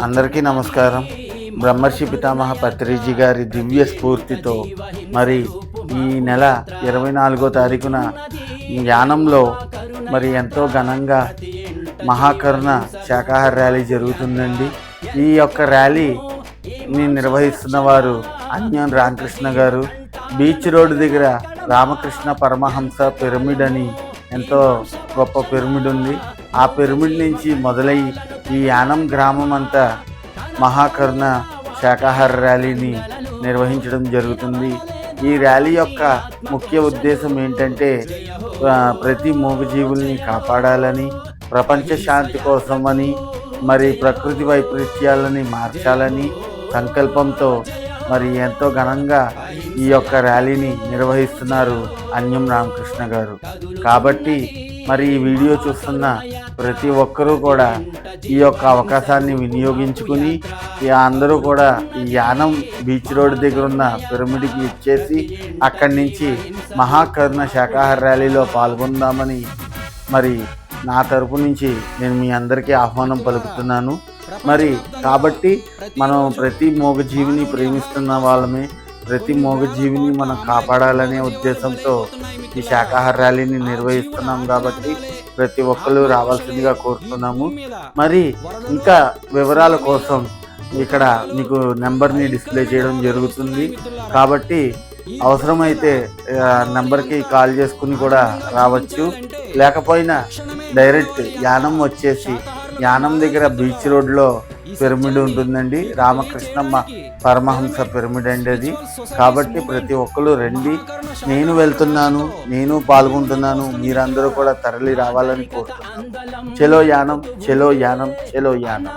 అందరికీ నమస్కారం. బ్రహ్మర్షి పితామహ పత్రిజీ గారి దివ్య స్ఫూర్తితో మరి ఈ నెల 24వ తారీఖున యానంలో మరి ఎంతో ఘనంగా మహాకరుణ శాకాహార ర్యాలీ జరుగుతుందండి. ఈ యొక్క ర్యాలీని నిర్వహిస్తున్న వారు అన్యం రామకృష్ణ గారు. బీచ్ రోడ్ దగ్గర రామకృష్ణ పరమహంస పిరమిడ్ అని ఎంతో గొప్ప పిరమిడ్ ఉంది. ఆ పిరమిడ్ నుంచి మొదలై ఈ యానం గ్రామం అంతా మహాకరుణ శాకాహార ర్యాలీని నిర్వహించడం జరుగుతుంది. ఈ ర్యాలీ యొక్క ముఖ్య ఉద్దేశం ఏంటంటే ప్రతి మూగజీవుల్ని కాపాడాలని, ప్రపంచ శాంతి కోసమని, మరి ప్రకృతి వైపరీత్యాలని మార్చాలని సంకల్పంతో మరి ఎంతో ఘనంగా ఈ యొక్క ర్యాలీని నిర్వహిస్తున్నారు అన్యం రామకృష్ణ గారు. కాబట్టి మరి ఈ వీడియో చూస్తున్న ప్రతి ఒక్కరూ కూడా ఈ యొక్క అవకాశాన్ని వినియోగించుకుని అందరూ కూడా ఈ యానం బీచ్ రోడ్ దగ్గర ఉన్న పిరమిడ్కి ఇచ్చేసి అక్కడి నుంచి మహాకరుణ శాకాహార ర్యాలీలో పాల్గొందామని మరి నా తరపు నుంచి నేను మీ అందరికీ ఆహ్వానం పలుకుతున్నాను. మరి కాబట్టి మనం ప్రతి మూగజీవిని ప్రేమిస్తున్న వాళ్ళమే, ప్రతి మూగజీవిని మనం కాపాడాలనే ఉద్దేశంతో ఈ శాకాహార ర్యాలీని నిర్వహిస్తున్నాం. కాబట్టి ప్రతి ఒక్కరు రావాల్సిందిగా కోరుతున్నాము. మరి ఇంకా వివరాల కోసం ఇక్కడ మీకు నెంబర్ని డిస్ప్లే చేయడం జరుగుతుంది. కాబట్టి అవసరమైతే నెంబర్కి కాల్ చేసుకుని కూడా రావచ్చు. లేకపోయినా డైరెక్ట్ యానం వచ్చేసి యానం దగ్గర బీచ్ రోడ్లో పిరమిడ్ ఉంటుందండి. రామకృష్ణమ్మ పరమహంస పిరమిడ్ అండి అది. కాబట్టి ప్రతి ఒక్కరు రండి. నేను వెళ్తున్నాను, నేను పాల్గొంటున్నాను. మీరందరూ కూడా తరలి రావాలని కోరుతున్నాను. చలో యానం, చలో యానం, చలో యానం.